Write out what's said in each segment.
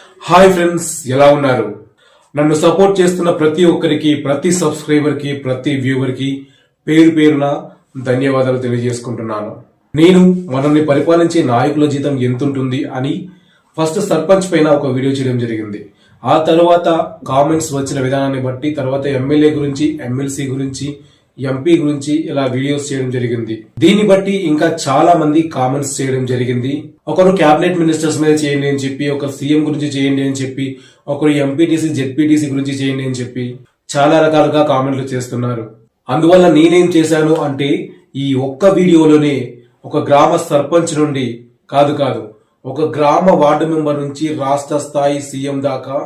Hi friends, ఎలా ఉన్నారు? నన్ను సపోర్ట్ చేస్తున్న ప్రతి ఒక్కరికి, ప్రతి సబ్స్క్రైబర్ కి, ప్రతి వ్యూవర్ కి పేరు పేరున ధన్యవాదాలు తెలియజేసుకుంటున్నాను. నేను మనల్ని పరిపాలించే నాయకుల జీతం ఎంతుంటుంది అని ఫస్ట్ సర్పంచ్ పైన ఒక వీడియో చేయడం జరిగింది. ఆ తర్వాత కామెంట్స్ వచ్చిన విధానాన్ని బట్టి తర్వాత ఎమ్మెల్యే గురించి, ఎమ్మెల్సీ గురించి, ఎంపీ గురించి ఇలా వీడియోస్ చేయడం జరిగింది. దీన్ని బట్టి ఇంకా చాలా మంది కామెంట్స్ చేయడం జరిగింది. ఒకరు క్యాబినెట్ మినిస్టర్స్ మీద చేయండి అని చెప్పి, ఒకరు సీఎం గురించి చేయండి అని చెప్పి, ఒకరు ఎంపీటీసీ, జెడ్పీటీసీ గురించి చేయండి అని చెప్పి చాలా రకాలుగా కామెంట్లు చేస్తున్నారు. అందువల్ల నేనేం చేశాను అంటే, ఈ ఒక్క వీడియోలోనే ఒక గ్రామ సర్పంచ్ నుండి కాదు ఒక గ్రామ వార్డు మెంబర్ నుంచి రాష్ట్ర స్థాయి సీఎం దాకా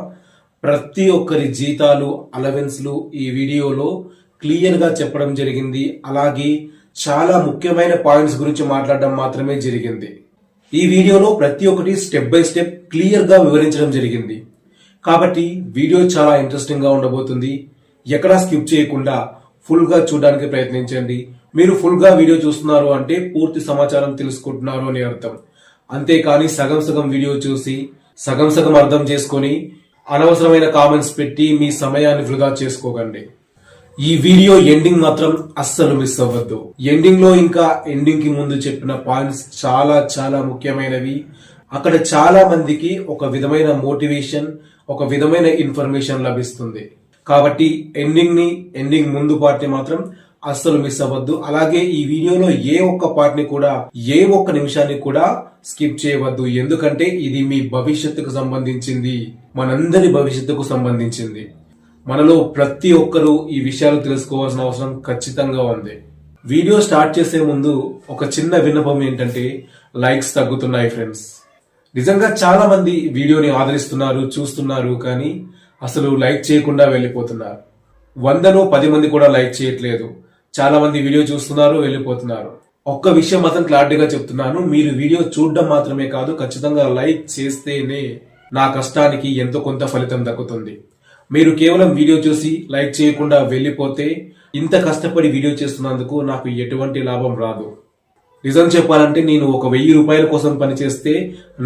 ప్రతి ఒక్కరి జీతాలు, అలవెన్స్లు ఈ వీడియోలో క్లియర్ గా చెప్పడం జరిగింది. అలాగే చాలా ముఖ్యమైన పాయింట్స్ గురించి మాట్లాడడం మాత్రమే జరిగింది. ఈ వీడియోలో ప్రతి ఒక్కటి స్టెప్ బై స్టెప్ క్లియర్ గా వివరించడం జరిగింది. కాబట్టి వీడియో చాలా ఇంట్రెస్టింగ్ గా ఉండబోతుంది. ఎక్కడా స్కిప్ చేయకుండా ఫుల్ గా చూడడానికి ప్రయత్నించండి. మీరు ఫుల్ గా వీడియో చూస్తున్నారు అంటే పూర్తి సమాచారం తెలుసుకుంటున్నారు అని అర్థం. అంతేకాని సగం వీడియో చూసి సగం అర్థం చేసుకొని అనవసరమైన కామెంట్స్ పెట్టి మీ సమయాన్ని వృధా చేసుకోకండి. ఈ వీడియో ఎండింగ్ మాత్రం అస్సలు మిస్ అవ్వద్దు. ఎండింగ్ లో ఇంకా ఎండింగ్ కి ముందు చెప్పిన పాయింట్స్ చాలా ముఖ్యమైనవి. అక్కడ చాలా మందికి ఒక విధమైన మోటివేషన్, ఒక విధమైన ఇన్ఫర్మేషన్ లభిస్తుంది. కాబట్టి ఎండింగ్ ముందు పార్ట్ ని మాత్రం అస్సలు మిస్ అవ్వద్దు. అలాగే ఈ వీడియోలో ఏ ఒక్క పార్ట్ ని కూడా, ఏ ఒక్క నిమిషాన్ని కూడా స్కిప్ చేయవద్దు. ఎందుకంటే ఇది మీ భవిష్యత్తుకు సంబంధించింది, మనందరి భవిష్యత్తుకు సంబంధించింది. మనలో ప్రతి ఒక్కరూ ఈ విషయాలు తెలుసుకోవాల్సిన అవసరం ఖచ్చితంగా ఉంది. వీడియో స్టార్ట్ చేసే ముందు ఒక చిన్న విన్నపం ఏంటంటే, లైక్స్ తగ్గుతున్నాయి ఫ్రెండ్స్. నిజంగా చాలా మంది వీడియోని ఆదరిస్తున్నారు, చూస్తున్నారు, కానీ అసలు లైక్ చేయకుండా వెళ్ళిపోతున్నారు. 100లో 10 మంది కూడా లైక్ చేయట్లేదు. చాలా మంది వీడియో చూస్తున్నారు, వెళ్ళిపోతున్నారు. ఒక్క విషయం మాత్రం క్లారిటీగా చెప్తున్నాను, మీరు వీడియో చూడడం మాత్రమే కాదు, ఖచ్చితంగా లైక్ చేస్తేనే నా కష్టానికి ఎంతో కొంత ఫలితం దక్కుతుంది. మీరు కేవలం వీడియో చూసి లైక్ చేయకుండా వెళ్ళిపోతే ఇంత కష్టపడి వీడియో చేస్తున్నందుకు నాకు ఎటువంటి లాభం రాదు. నిజం చెప్పాలంటే నేను ఒక 1000 రూపాయల కోసం పనిచేస్తే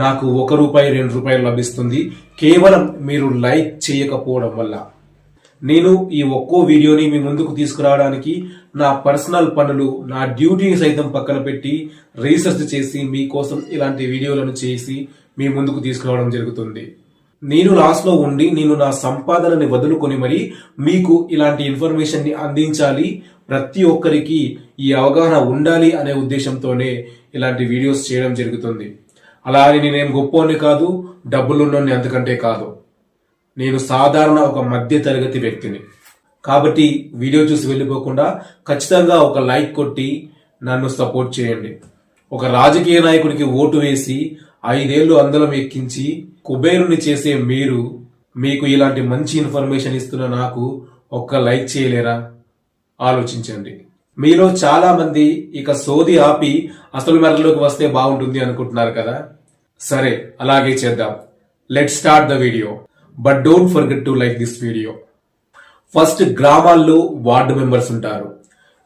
నాకు 1 రూపాయి 2 రూపాయలు లభిస్తుంది, కేవలం మీరు లైక్ చేయకపోవడం వల్ల. నేను ఈ ఒక్కో వీడియోని మీ ముందుకు తీసుకురావడానికి నా పర్సనల్ పనులు, నా డ్యూటీని సైతం పక్కన పెట్టి రీసెర్చ్ చేసి మీకోసం ఇలాంటి వీడియోలను చేసి మీ ముందుకు తీసుకురావడం జరుగుతుంది. నేను లాస్ లో ఉండి నేను నా సంపాదనని వదులుకొని మరి మీకు ఇలాంటి ఇన్ఫర్మేషన్ ని అందించాలి, ప్రతి ఒక్కరికి ఈ అవగాహన ఉండాలి అనే ఉద్దేశంతోనే ఇలాంటి వీడియోస్ చేయడం జరుగుతుంది. అలా అని నేనేం గొప్పోని కాదు, డబ్బులున్నోని అంతకంటే కాదు. నేను సాధారణ ఒక మధ్య తరగతి వ్యక్తిని. కాబట్టి వీడియో చూసి వెళ్ళిపోకుండా ఖచ్చితంగా ఒక లైక్ కొట్టి నన్ను సపోర్ట్ చేయండి. ఒక రాజకీయ నాయకుడికి ఓటు వేసి 5 ఏళ్లు అందలం ఎక్కించి కుబేరుని చేసే మీరు, మీకు ఇలాంటి మంచి ఇన్ఫర్మేషన్ ఇస్తున్న నాకు ఒక్క లైక్ చేయలేరా? ఆలోచించండి. మీలో చాలా మంది ఇక సోది ఆపి అసలు మెరలోకి వస్తే బాగుంటుంది అనుకుంటున్నారు కదా. సరే, అలాగే చేద్దాం. Let's start the video. But don't forget to like this video. First, గ్రామాల్లో వార్డు మెంబర్స్ ఉంటారు.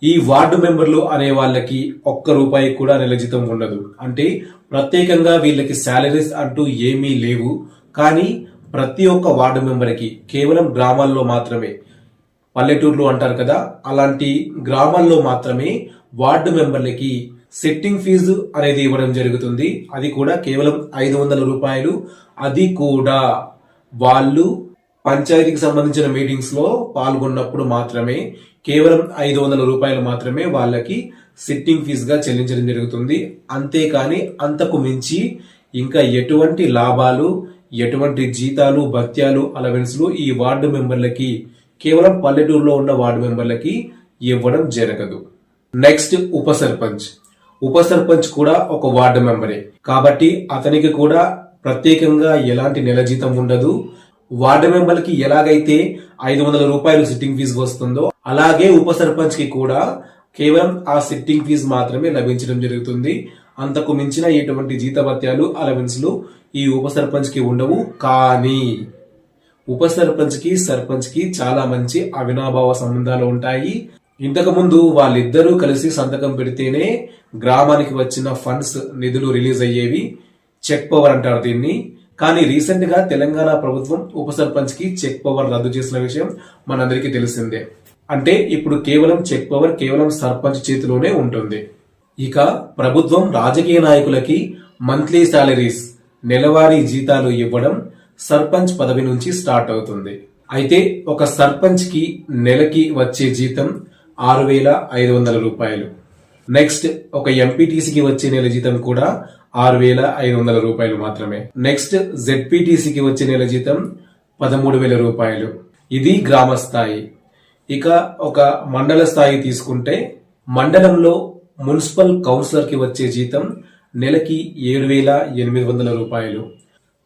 ఈ వార్డు మెంబర్లు అనే వాళ్ళకి 1 రూపాయి కూడా నెల జీతం ఉండదు. అంటే ప్రత్యేకంగా వీళ్ళకి శాలరీస్ అంటూ ఏమీ లేవు. కానీ ప్రతి ఒక్క వార్డు మెంబర్కి కేవలం గ్రామాల్లో మాత్రమే, పల్లెటూర్లు అంటారు కదా, అలాంటి గ్రామాల్లో మాత్రమే వార్డు మెంబర్లకి సెట్టింగ్ ఫీజు అనేది ఇవ్వడం జరుగుతుంది. అది కూడా కేవలం 500 రూపాయలు. అది కూడా వాళ్ళు పంచాయతీకి సంబంధించిన మీటింగ్స్ లో పాల్గొన్నప్పుడు మాత్రమే కేవలం 500 రూపాయలు మాత్రమే వాళ్ళకి సిట్టింగ్ ఫీజుగా చెల్లించడం జరుగుతుంది. అంతేకాని అంతకు మించి ఇంకా ఎటువంటి లాభాలు, ఎటువంటి జీతాలు, భత్యాలు, అలవెన్స్లు ఈ వార్డు మెంబర్లకి, కేవలం పల్లెటూరులో ఉన్న వార్డు మెంబర్లకి ఇవ్వడం జరగదు. నెక్స్ట్, ఉప సర్పంచ్ కూడా ఒక వార్డు మెంబరే. కాబట్టి అతనికి కూడా ప్రత్యేకంగా ఎలాంటి నెల జీతం ఉండదు. వార్డు మెంబర్ కి ఎలాగైతే 500 రూపాయలు సిట్టింగ్ ఫీజు వస్తుందో అలాగే ఉప సర్పంచ్ కి కూడా కేవలం ఆ సిట్టింగ్ ఫీజు మాత్రమే లభించడం జరుగుతుంది. అంతకు మించిన ఎటువంటి జీతభత్యాలు, అలవెన్స్లు ఈ ఉప సర్పంచ్ కి ఉండవు. కానీ ఉప సర్పంచ్ కి చాలా మంచి అవినాభావ సంబంధాలు ఉంటాయి. ఇంతకు ముందు వాళ్ళిద్దరూ కలిసి సంతకం పెడితేనే గ్రామానికి వచ్చిన ఫండ్స్, నిధులు రిలీజ్ అయ్యేవి. చెక్ పవర్ అంటారు దీన్ని. కానీ రీసెంట్ గా తెలంగాణ ప్రభుత్వం ఉప సర్పంచ్ కి చెక్ పవర్ రద్దు చేసిన విషయం మనందరికీ తెలిసిందే. అంటే ఇప్పుడు కేవలం చెక్ పవర్ కేవలం సర్పంచ్ చేతిలోనే ఉంటుంది. ఇక ప్రభుత్వం రాజకీయ నాయకులకి మంత్లీ సాలరీస్ నెలవారీ జీతాలు ఇవ్వడం సర్పంచ్ పదవి నుంచి స్టార్ట్ అవుతుంది. అయితే ఒక సర్పంచ్ కి నెలకి వచ్చే జీతం 6,500 రూపాయలు. నెక్స్ట్ ఒక ఎంపీటీసీకి వచ్చే నెల జీతం కూడా 6,500 రూపాయలు మాత్రమే. నెక్స్ట్ జెడ్పీటీసీకి వచ్చే నెల జీతం 13,000 రూపాయలు. ఇది గ్రామ స్థాయి. ఇక ఒక మండల స్థాయి తీసుకుంటే మండలంలో మున్సిపల్ కౌన్సిలర్ కి వచ్చే జీతం నెలకి 7,800 రూపాయలు.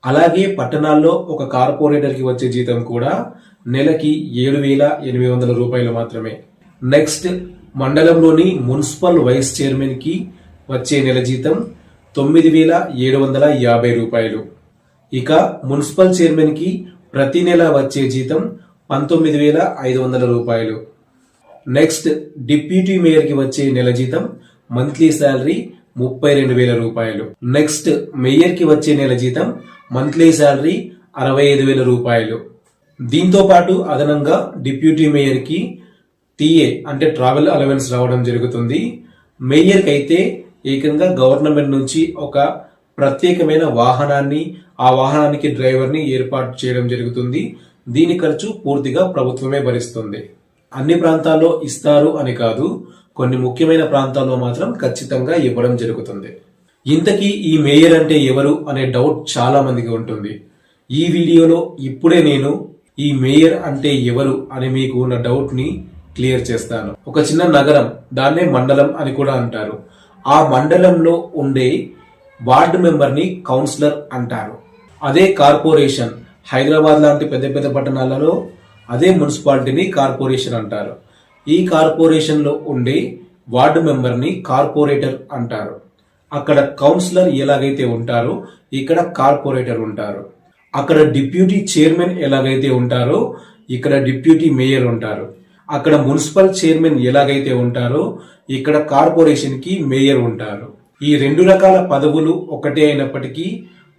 అలాగే పట్టణాల్లో ఒక కార్పొరేటర్ కి వచ్చే జీతం కూడా నెలకి 7,800 రూపాయలు మాత్రమే. నెక్స్ట్ మండలంలోని మున్సిపల్ వైస్ చైర్మన్ కి వచ్చే నెల జీతం 9,750 రూపాయలు. ఇక మున్సిపల్ చైర్మన్ కి ప్రతి నెల వచ్చే జీతం 19,500 రూపాయలు. నెక్స్ట్ డిప్యూటీ మేయర్ కి వచ్చే నెల జీతం మంత్లీ శాలరీ 32,000 రూపాయలు. నెక్స్ట్ మేయర్ కి వచ్చే నెల జీతం మంత్లీ శాలరీ 65,000 రూపాయలు. దీంతో పాటు అదనంగా డిప్యూటీ మేయర్ కి టీఏ అంటే ట్రావెల్ అలవెన్స్ రావడం జరుగుతుంది. మేయర్ కి అయితే ఏకంగా గవర్నమెంట్ నుంచి ఒక ప్రత్యేకమైన వాహనాన్ని, ఆ వాహనానికి డ్రైవర్ ని ఏర్పాటు చేయడం జరుగుతుంది. దీని ఖర్చు పూర్తిగా ప్రభుత్వమే భరిస్తుంది. అన్ని ప్రాంతాల్లో ఇస్తారు అని కాదు, కొన్ని ముఖ్యమైన ప్రాంతాల్లో మాత్రం ఖచ్చితంగా ఇవ్వడం జరుగుతుంది. ఇంతకీ ఈ మేయర్ అంటే ఎవరు అనే డౌట్ చాలా మందికి ఉంటుంది. ఈ వీడియోలో ఇప్పుడే నేను ఈ మేయర్ అంటే ఎవరు అని మీకు ఉన్న డౌట్ ని క్లియర్ చేస్తాను. ఒక చిన్న నగరం, దాన్నే మండలం అని కూడా అంటారు. ఆ మండలంలో ఉండే వార్డు మెంబర్ ని కౌన్సిలర్ అంటారు. అదే కార్పొరేషన్, హైదరాబాద్ లాంటి పెద్ద పెద్ద పట్టణాలలో అదే మున్సిపాలిటీని కార్పొరేషన్ అంటారు. ఈ కార్పొరేషన్ లో ఉండే వార్డు మెంబర్ ని కార్పొరేటర్ అంటారు. అక్కడ కౌన్సిలర్ ఎలాగైతే ఉంటారో ఇక్కడ కార్పొరేటర్ ఉంటారు. అక్కడ డిప్యూటీ చైర్మన్ ఎలాగైతే ఉంటారో ఇక్కడ డిప్యూటీ మేయర్ ఉంటారు. అక్కడ మున్సిపల్ చైర్మన్ ఎలాగైతే ఉంటారో ఇక్కడ కార్పొరేషన్ కి మేయర్ ఉంటారు. ఈ రెండు రకాల పదవులు ఒకటే అయినప్పటికీ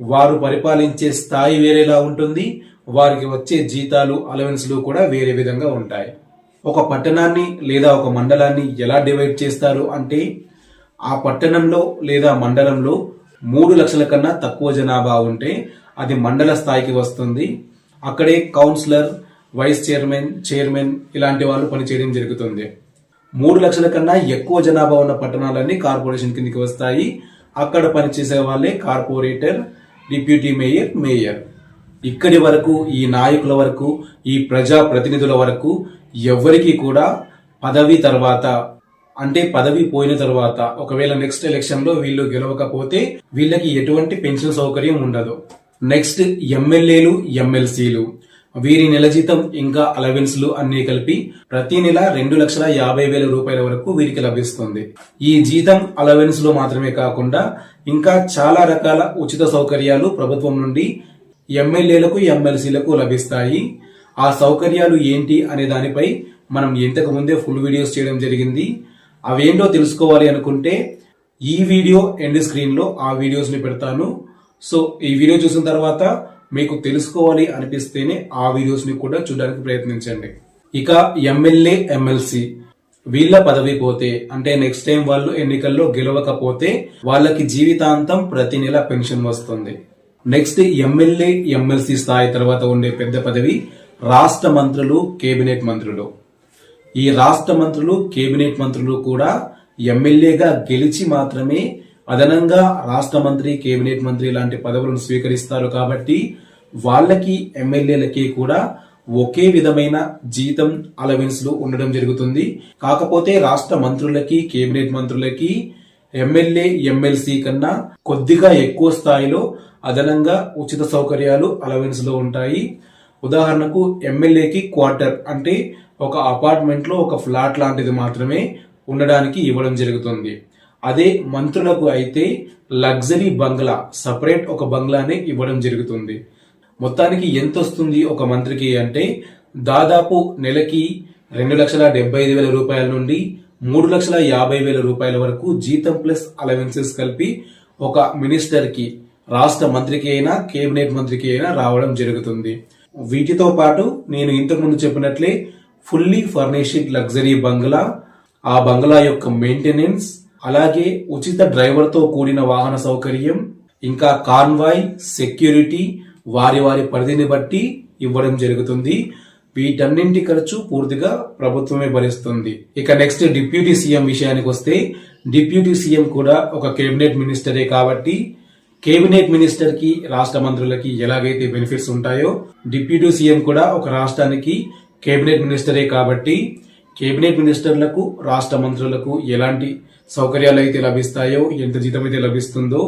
వారు పరిపాలించే స్థాయి వేరేలా ఉంటుంది. వారికి వచ్చే జీతాలు, అలవెన్స్లు కూడా వేరే విధంగా ఉంటాయి. ఒక పట్టణాన్ని లేదా ఒక మండలాన్ని ఎలా డివైడ్ చేస్తారు అంటే ఆ పట్టణంలో లేదా మండలంలో 3 లక్షల కన్నా తక్కువ జనాభా ఉంటే అది మండల స్థాయికి వస్తుంది. అక్కడే కౌన్సిలర్, వైస్ చైర్మన్, చైర్మన్ ఇలాంటి వాళ్ళు పనిచేయడం జరుగుతుంది. 3 లక్షల కన్నా ఎక్కువ జనాభా ఉన్న పట్టణాలన్నీ కార్పొరేషన్ కిందకి వస్తాయి. అక్కడ పనిచేసే వాళ్ళే కార్పొరేటర్, డిప్యూటీ మేయర్, మేయర్. ఇక్కడి వరకు ఈ నాయకుల వరకు, ఈ ప్రజా ప్రతినిధుల వరకు ఎవరికి కూడా పదవి తర్వాత అంటే పదవి పోయిన తర్వాత ఒకవేళ నెక్స్ట్ ఎలక్షన్ లో వీళ్ళు గెలవకపోతే వీళ్ళకి ఎటువంటి పెన్షన్ సౌకర్యం ఉండదు. నెక్స్ట్ ఎమ్మెల్యేలు, ఎమ్మెల్సీలు, వీరి నెల జీతం ఇంకా అలవెన్స్లు అన్ని కలిపి ప్రతి నెల 2,50,000 రూపాయల వరకు వీరికి లభిస్తుంది. ఈ జీతం, అలవెన్స్ లో మాత్రమే కాకుండా ఇంకా చాలా రకాల ఉచిత సౌకర్యాలు ప్రభుత్వం నుండి ఎమ్మెల్యేలకు, ఎమ్మెల్సీలకు లభిస్తాయి. ఆ సౌకర్యాలు ఏంటి అనే దానిపై మనం ఇంతకు ముందే ఫుల్ వీడియోస్ చేయడం జరిగింది. అవేంటో తెలుసుకోవాలి అనుకుంటే ఈ వీడియో ఎండ్ స్క్రీన్ లో ఆ వీడియోస్ ని పెడతాను. సో ఈ వీడియో చూసిన తర్వాత మీకు తెలుసుకోవాలి అనిపిస్తేనే ఆ వీడియోస్ ని కూడా చూడడానికి ప్రయత్నించండి. ఇక ఎమ్మెల్యే, ఎమ్మెల్సీ వీళ్ళ పదవి పోతే అంటే నెక్స్ట్ టైం వాళ్ళు ఎన్నికల్లో గెలవకపోతే వాళ్ళకి జీవితాంతం ప్రతి నెల పెన్షన్ వస్తుంది. నెక్స్ట్ ఎమ్మెల్యే, ఎమ్మెల్సీ స్థాయి తర్వాత ఉండే పెద్ద పదవి రాష్ట్ర మంత్రులు, కేబినెట్ మంత్రులు. ఈ రాష్ట్ర మంత్రులు, కేబినెట్ మంత్రులు కూడా ఎమ్మెల్యేగా గెలిచి మాత్రమే అదనంగా రాష్ట్ర మంత్రి, కేబినెట్ మంత్రి లాంటి పదవులను స్వీకరిస్తారు. కాబట్టి వాళ్ళకి, ఎమ్మెల్యేలకి కూడా ఒకే విధమైన జీతం, అలవెన్స్లు ఉండడం జరుగుతుంది. కాకపోతే రాష్ట్ర మంత్రులకి, కేబినెట్ మంత్రులకి ఎమ్మెల్యే, ఎమ్మెల్సీ కన్నా కొద్దిగా ఎక్కువ స్థాయిలో అదనంగా ఉచిత సౌకర్యాలు, అలవెన్స్ లో ఉంటాయి. ఉదాహరణకు ఎమ్మెల్యేకి క్వార్టర్ అంటే ఒక అపార్ట్మెంట్ లో ఒక ఫ్లాట్ లాంటిది మాత్రమే ఉండడానికి ఇవ్వడం జరుగుతుంది. అదే మంత్రులకు అయితే లగ్జరీ బంగ్లా, సపరేట్ ఒక బంగ్లానే ఇవ్వడం జరుగుతుంది. మొత్తానికి ఎంత వస్తుంది ఒక మంత్రికి అంటే దాదాపు నెలకి 2,75,000 రూపాయల నుండి 3,50,000 రూపాయల వరకు జీతం ప్లస్ అలవెన్సెస్ కలిపి ఒక మినిస్టర్ కి రాష్ట్ర మంత్రికి అయినా కేబినెట్ మంత్రికి అయినా రావడం జరుగుతుంది. వీటితో పాటు నేను ఇంతకుముందు చెప్పినట్లే ఫుల్లీ ఫర్నిష్డ్ లగ్జరీ బంగ్లా, ఆ బంగ్లా యొక్క మెయింటెనెన్స్, అలాగే ఉచిత డ్రైవర్ తో కూడిన వాహన సౌకర్యం, ఇంకా కాన్వాయ్, సెక్యూరిటీ వారి వారి పరిధిని బట్టి ఇవ్వడం జరుగుతుంది. వీటన్నింటి ఖర్చు పూర్తిగా ప్రభుత్వమే భరిస్తుంది. ఇక నెక్స్ట్ డిప్యూటీ సీఎం విషయానికి వస్తే, డిప్యూటీ సీఎం కూడా ఒక కేబినెట్ మినిస్టరే కాబట్టి కేబినెట్ మినిస్టర్ కి రాష్ట్ర మంత్రులకి ఎలాగైతే బెనిఫిట్స్ ఉంటాయో డిప్యూటీ సీఎం కూడా ఒక రాష్ట్రానికి కేబినెట్ మినిస్టరే కాబట్టి కేబినెట్ మినిస్టర్లకు రాష్ట్ర మంత్రులకు ఎలాంటి సౌకర్యాలు అయితే లభిస్తాయో, ఎంత జీతం అయితే లభిస్తుందో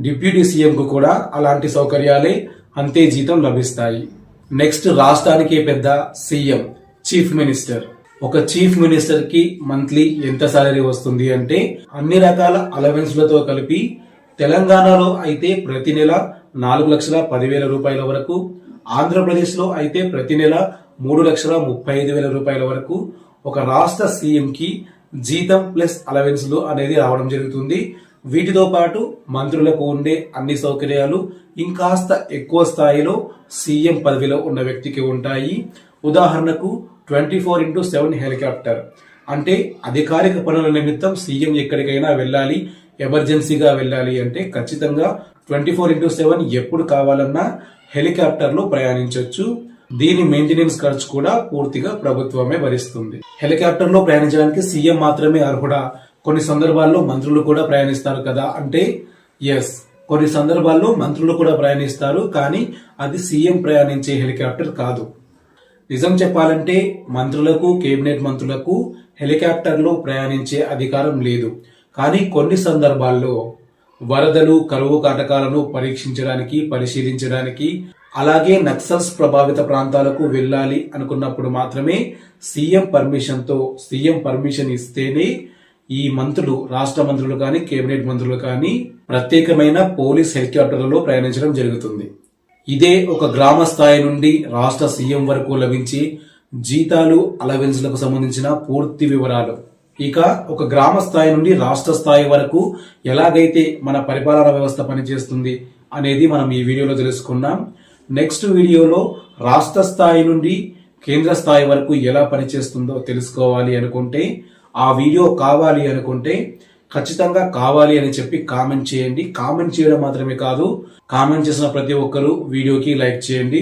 డిప్యూటీ సీఎం కు కూడా అలాంటి సౌకర్యాలే, అంతే జీతం లభిస్తాయి. నెక్స్ట్ రాష్ట్రానికే పెద్ద సీఎం, చీఫ్ మినిస్టర్. ఒక చీఫ్ మినిస్టర్ కి మంత్లీ ఎంత సాలరీ వస్తుంది అంటే అన్ని రకాల అలవెన్స్లతో కలిపి తెలంగాణలో అయితే ప్రతి నెల 4,10,000 రూపాయల వరకు, ఆంధ్రప్రదేశ్ లో అయితే ప్రతి నెల 3,35,000 రూపాయల వరకు ఒక రాష్ట్ర సీఎం కి జీతం ప్లస్ అలవెన్స్లు అనేది రావడం జరుగుతుంది. వీటితో పాటు మంత్రులకు ఉండే అన్ని సౌకర్యాలు ఇంకాస్త ఎక్కువ స్థాయిలో సీఎం పదవిలో ఉన్న వ్యక్తికి ఉంటాయి. ఉదాహరణకు 24/7 హెలికాప్టర్, అంటే అధికారిక పనుల నిమిత్తం సీఎం ఎక్కడికైనా వెళ్ళాలి, ఎమర్జెన్సీగా వెళ్ళాలి అంటే ఖచ్చితంగా 24/7 ఎప్పుడు కావాలన్నా హెలికాప్టర్ లో ప్రయాణించవచ్చు. దీని మెయింటెనెన్స్ ఖర్చు కూడా పూర్తిగా ప్రభుత్వమే భరిస్తుంది. హెలికాప్టర్ లో ప్రయాణించడానికి సీఎం మాత్రమే అర్హుడా? కొన్ని సందర్భాల్లో మంత్రులు కూడా ప్రయాణిస్తారు కదా అంటే ఎస్, కొన్ని సందర్భాల్లో మంత్రులు కూడా ప్రయాణిస్తారు, కానీ అది సీఎం ప్రయాణించే హెలికాప్టర్ కాదు. నిజం చెప్పాలంటే మంత్రులకు, కేబినెట్ మంత్రులకు హెలికాప్టర్ లో ప్రయాణించే అధికారం లేదు. కానీ కొన్ని సందర్భాల్లో వరదలు, కరువు కాటకాలను పరీక్షించడానికి, పరిశీలించడానికి, అలాగే నక్సల్స్ ప్రభావిత ప్రాంతాలకు వెళ్ళాలి అనుకున్నప్పుడు మాత్రమే సీఎం పర్మిషన్ ఇస్తేనే ఈ మంత్రులు, రాష్ట్ర మంత్రులు కానీ కేబినెట్ మంత్రులు కానీ ప్రత్యేకమైన పోలీస్ హెలికాప్టర్లలో ప్రయాణించడం జరుగుతుంది. ఇదే ఒక గ్రామ స్థాయి నుండి రాష్ట్ర సీఎం వరకు లభించే జీతాలు, అలవెన్స్లకు సంబంధించిన పూర్తి వివరాలు. ఇక ఒక గ్రామ స్థాయి నుండి రాష్ట్ర స్థాయి వరకు ఎలాగైతే మన పరిపాలనా వ్యవస్థ పనిచేస్తుంది అనేది మనం ఈ వీడియోలో తెలుసుకున్నాం. నెక్స్ట్ వీడియోలో రాష్ట్ర స్థాయి నుండి కేంద్ర స్థాయి వరకు ఎలా పనిచేస్తుందో తెలుసుకోవాలి అనుకుంటే, ఆ వీడియో కావాలి అనుకుంటే ఖచ్చితంగా కావాలి అని చెప్పి కామెంట్ చేయండి. కామెంట్ చేయడం మాత్రమే కాదు, కామెంట్ చేసిన ప్రతి ఒక్కరూ వీడియోకి లైక్ చేయండి.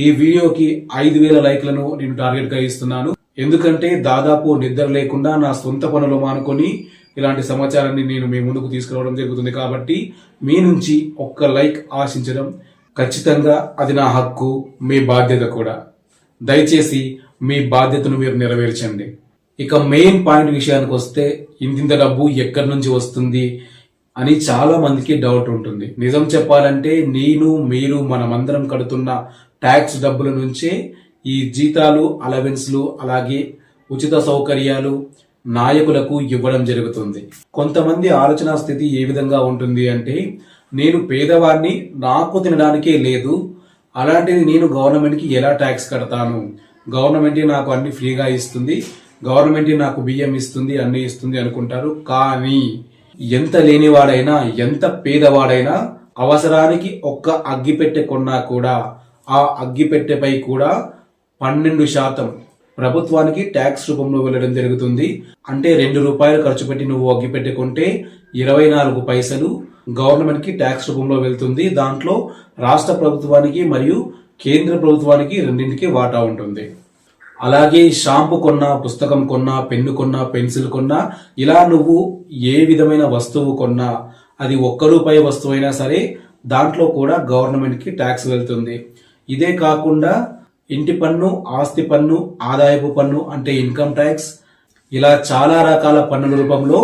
ఈ వీడియోకి 5,000 లైక్లను నేను టార్గెట్ గా ఇస్తున్నాను. ఎందుకంటే దాదాపు నిద్ర లేకుండా నా సొంత పనులు మానుకొని ఇలాంటి సమాచారాన్ని నేను మీ ముందుకు తీసుకురావడం జరుగుతుంది. కాబట్టి మీ నుంచి ఒక్క లైక్ ఆశించడం ఖచ్చితంగా అది నా హక్కు, మీ బాధ్యత కూడా. దయచేసి మీ బాధ్యతను మీరు నెరవేర్చండి. ఇక మెయిన్ పాయింట్ విషయానికి వస్తే, ఇంత డబ్బు ఎక్కడి నుంచి వస్తుంది అని చాలా మందికి డౌట్ ఉంటుంది. నిజం చెప్పాలంటే నేను, మీరు, మనమందరం కడుతున్న ట్యాక్స్ డబ్బుల నుంచే ఈ జీతాలు, అలవెన్స్లు, అలాగే ఉచిత సౌకర్యాలు నాయకులకు ఇవ్వడం జరుగుతుంది. కొంతమంది ఆలోచన స్థితి ఏ విధంగా ఉంటుంది అంటే, నేను పేదవాడిని, నాకు తినడానికే లేదు, అలాంటిది నేను గవర్నమెంట్ కి ఎలా ట్యాక్స్ కడతాను, గవర్నమెంట్ నాకు అన్ని ఫ్రీగా ఇస్తుంది, గవర్నమెంట్ నాకు బియ్యం ఇస్తుంది, అన్ని ఇస్తుంది అనుకుంటారు. కానీ ఎంత లేనివాడైనా, ఎంత పేదవాడైనా అవసరానికి ఒక్క అగ్గిపెట్టె కొన్నా కూడా ఆ అగ్గిపెట్టెపై కూడా 12% ప్రభుత్వానికి ట్యాక్స్ రూపంలో వెళ్ళడం జరుగుతుంది. అంటే 2 రూపాయలు ఖర్చు పెట్టి నువ్వు అగ్గిపెట్టె కొంటే 24 పైసలు గవర్నమెంట్ కి ట్యాక్స్ రూపంలో వెళ్తుంది. దాంట్లో రాష్ట్ర ప్రభుత్వానికి మరియు కేంద్ర ప్రభుత్వానికి రెండింటికి వాటా ఉంటుంది. అలాగే షాంపూ కొన్నా, పుస్తకం కొన్నా, పెన్ను కొన్నా, పెన్సిల్ కొన్నా, ఇలా నువ్వు ఏ విధమైన వస్తువు కొన్నా, అది 1 రూపాయి వస్తువు అయినా సరే దాంట్లో కూడా గవర్నమెంట్ కి ట్యాక్స్ వెళ్తుంది. ఇదే కాకుండా ఇంటి పన్ను, ఆస్తి పన్ను, ఆదాయపు పన్ను అంటే ఇన్కమ్ ట్యాక్స్, ఇలా చాలా రకాల పన్నుల రూపంలో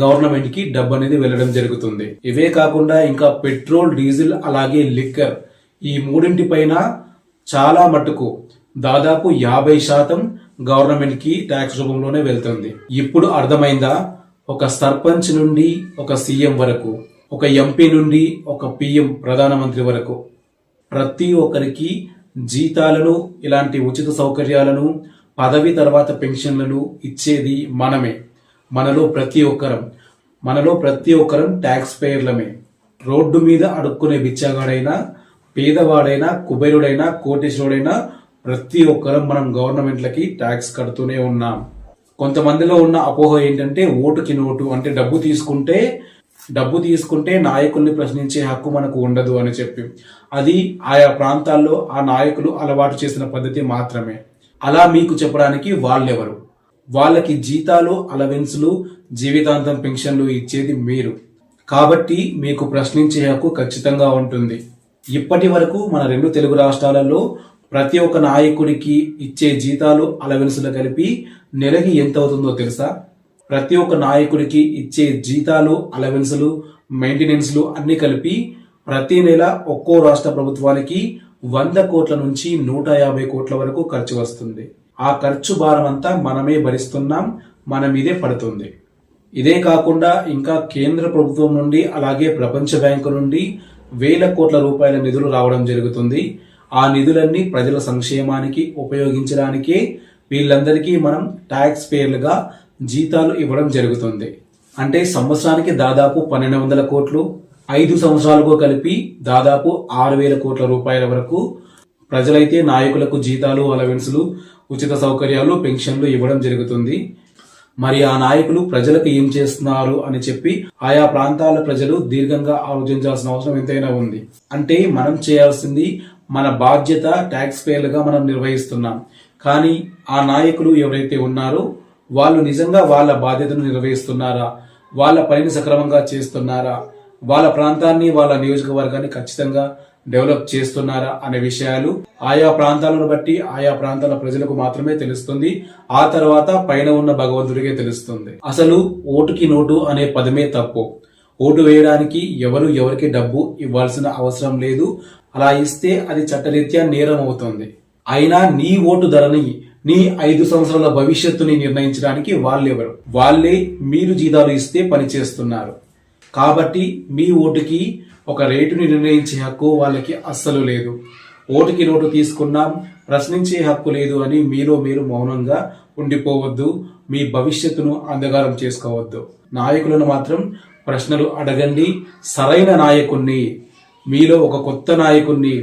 గవర్నమెంట్ కి డబ్బు అనేది వెళ్ళడం జరుగుతుంది. ఇవే కాకుండా ఇంకా పెట్రోల్, డీజిల్, అలాగే లిక్కర్, ఈ మూడింటి పైన చాలా మటుకు దాదాపు 50% గవర్నమెంట్ కి ట్యాక్స్ రూపంలోనే వెళ్తుంది. ఇప్పుడు అర్థమైందా? ఒక సర్పంచ్ నుండి ఒక సీఎం వరకు, ఒక ఎంపీ నుండి ఒక పిఎం, ప్రధానమంత్రి వరకు ప్రతి ఒక్కరికి జీతాలను, ఇలాంటి ఉచిత సౌకర్యాలను, పదవి తర్వాత పెన్షన్లను ఇచ్చేది మనమే. మనలో ప్రతి ఒక్కరం ట్యాక్స్ పేయర్లమే. రోడ్డు మీద అడుక్కునే బిచ్చగాడైనా, పేదవాడైనా, కుబేరుడైనా, కోటేశ్వరుడైనా ప్రతి ఒక్కరం మనం గవర్నమెంట్లకి ట్యాక్స్ కడుతూనే ఉన్నాం. కొంతమందిలో ఉన్న అపోహ ఏంటంటే ఓటుకి నోటు, అంటే డబ్బు తీసుకుంటే నాయకుల్ని ప్రశ్నించే హక్కు మనకు ఉండదు అని చెప్పి. అది ఆయా ప్రాంతాల్లో ఆ నాయకులు అలవాటు చేసిన పద్ధతి మాత్రమే. అలా మీకు చెప్పడానికి వాళ్ళెవరు? వాళ్ళకి జీతాలు, అలవెన్సులు, జీవితాంతం పెన్షన్లు ఇచ్చేది మీరు. కాబట్టి మీకు ప్రశ్నించే హక్కు ఖచ్చితంగా ఉంటుంది. ఇప్పటి వరకు మన 2 తెలుగు రాష్ట్రాలలో ప్రతి ఒక్క నాయకుడికి ఇచ్చే జీతాలు, అలవెన్సులు కలిపి నెలకి ఎంత అవుతుందో తెలుసా? ప్రతి ఒక్క నాయకుడికి ఇచ్చే జీతాలు, అలవెన్సులు, మెయింటెనెన్స్లు అన్ని కలిపి ప్రతి నెల ఒక్కో రాష్ట్ర ప్రభుత్వానికి 100 కోట్ల నుంచి 150 కోట్ల వరకు ఖర్చు వస్తుంది. ఆ ఖర్చు భారం అంతా మనమే భరిస్తున్నాం, మన మీదే పడుతుంది. ఇదే కాకుండా ఇంకా కేంద్ర ప్రభుత్వం నుండి, అలాగే ప్రపంచ బ్యాంకు నుండి వేల కోట్ల రూపాయల నిధులు రావడం జరుగుతుంది. ఆ నిధులన్నీ ప్రజల సంక్షేమానికి ఉపయోగించడానికే వీళ్ళందరికీ మనం ట్యాక్స్ పేర్లుగా జీతాలు ఇవ్వడం జరుగుతుంది. అంటే సంవత్సరానికి దాదాపు 1200 కోట్లు, 5 సంవత్సరాలకు కలిపి దాదాపు 6000 కోట్ల రూపాయల వరకు ప్రజలైతే నాయకులకు జీతాలు, అలవెన్సులు, ఉచిత సౌకర్యాలు, పెన్షన్లు ఇవ్వడం జరుగుతుంది. మరి ఆ నాయకులు ప్రజలకు ఏం చేస్తున్నారు అని చెప్పి ఆయా ప్రాంతాల ప్రజలు దీర్ఘంగా ఆలోచించాల్సిన అవసరం ఎంతైనా ఉంది. అంటే మనం చేయాల్సింది మన బాధ్యత, ట్యాక్స్ పేర్లుగా మనం నిర్వహిస్తున్నాం. కానీ ఆ నాయకులు ఎవరైతే ఉన్నారో వాళ్ళు నిజంగా వాళ్ళ బాధ్యతను నిర్వహిస్తున్నారా? వాళ్ళ పనిని సక్రమంగా చేస్తున్నారా? వాళ్ళ ప్రాంతాన్ని, వాళ్ళ నియోజకవర్గాన్ని ఖచ్చితంగా డెవలప్ చేస్తున్నారా అనే విషయాలు ఆయా ప్రాంతాలను బట్టి ఆయా ప్రాంతాల ప్రజలకు మాత్రమే తెలుస్తుంది. ఆ తర్వాత పైన ఉన్న భగవంతుడికే తెలుస్తుంది. అసలు ఓటుకి నోటు అనే పదమే తప్పు. ఓటు వేయడానికి ఎవరికి డబ్బు ఇవ్వాల్సిన అవసరం లేదు. అలా ఇస్తే అది చట్టరీత్యా నేరం అవుతుంది. అయినా నీ ఓటు ధరని, నీ 5 సంవత్సరాల భవిష్యత్తుని నిర్ణయించడానికి వాళ్ళెవరు? వాళ్ళే మీరు జీతాలు ఇస్తే పని చేస్తున్నారు. కాబట్టి మీ ఓటుకి ఒక రేటుని నిర్ణయించే హక్కు వాళ్ళకి అస్సలు లేదు. ఓటుకి నోటు తీసుకున్నాం, ప్రశ్నించే హక్కు లేదు అని మీరు మౌనంగా ఉండిపోవద్దు. మీ భవిష్యత్తును అంధకారం చేసుకోవద్దు. నాయకులను మాత్రం ప్రశ్నలు అడగండి. సరైన నాయకుణ్ణి, మీలో ఒక కొత్త నాయకుణ్ణి,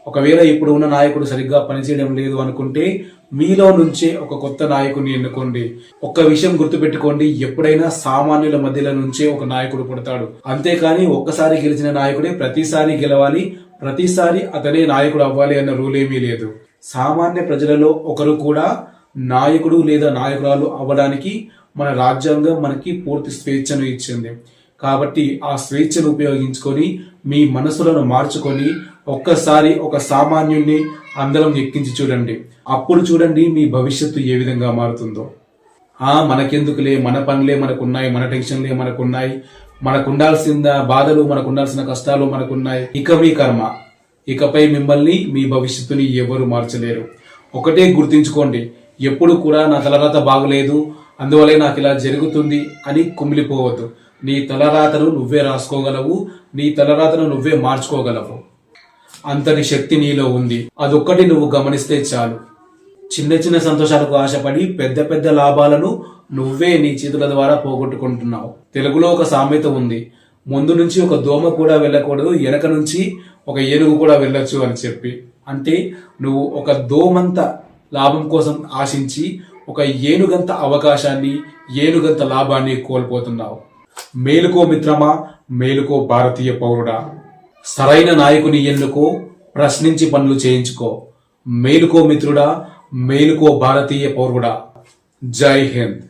ఒకవేళ ఇప్పుడు ఉన్న నాయకుడు సరిగ్గా పనిచేయడం లేదు అనుకుంటే మీలో నుంచే ఒక కొత్త నాయకుడిని ఎన్నుకోండి. ఒక్క విషయం గుర్తుపెట్టుకోండి, ఎప్పుడైనా సామాన్యుల మధ్యలో నుంచే ఒక నాయకుడు పుడతాడు. అంతేకాని ఒక్కసారి గెలిచిన నాయకుడే ప్రతిసారి గెలవాలి, ప్రతిసారి అతనే నాయకుడు అవ్వాలి అన్న రూల్ ఏమీ లేదు. సామాన్య ప్రజలలో ఒకరు కూడా నాయకుడు లేదా నాయకురాలు అవ్వడానికి మన రాజ్యాంగం మనకి పూర్తి స్వేచ్ఛను ఇచ్చింది. కాబట్టి ఆ స్వేచ్ఛను ఉపయోగించుకొని మీ మనసులను మార్చుకొని ఒక్కసారి ఒక సామాన్యుణ్ణి అందరం ఎక్కించి చూడండి. అప్పుడు చూడండి మీ భవిష్యత్తు ఏ విధంగా మారుతుందో. మనకెందుకులే, మన పనులే మనకున్నాయి, మన టెన్షన్లే మనకున్నాయి, మనకుండాల్సిన బాధలు, మనకుండాల్సిన కష్టాలు మనకున్నాయి, ఇక మీ కర్మ. ఇకపై మిమ్మల్ని, మీ భవిష్యత్తుని ఎవరు మార్చలేరు. ఒకటే గుర్తుంచుకోండి, ఎప్పుడు కూడా నా తలరాత బాగలేదు అందువల్లే నాకు ఇలా జరుగుతుంది అని కుమిలిపోవద్దు. నీ తలరాతను నువ్వే రాసుకోగలవు, నీ తలరాతను నువ్వే మార్చుకోగలవు. అంతటి శక్తి నీలో ఉంది. అదొక్కటి నువ్వు గమనిస్తే చాలు. చిన్న చిన్న సంతోషాలకు ఆశపడి పెద్ద పెద్ద లాభాలను నువ్వే నీ చేతుల ద్వారా పోగొట్టుకుంటున్నావు. తెలుగులో ఒక సామెత ఉంది, ముందు నుంచి ఒక దోమ కూడా వెళ్ళకూడదు, వెనక నుంచి ఒక ఏనుగు కూడా వెళ్ళొచ్చు అని చెప్పి. అంటే నువ్వు ఒక దోమంత లాభం కోసం ఆశించి ఒక ఏనుగంత అవకాశాన్ని, ఏనుగంత లాభాన్ని కోల్పోతున్నావు. మేలుకో మిత్రమా, మేలుకో భారతీయ పౌరుడా. సరైన నాయకుని ఎన్నుకో, ప్రశ్నించి పనులు చేయించుకో. మేలుకో మిత్రుడా, మేలుకో భారతీయ పౌరుడా. జై హింద్.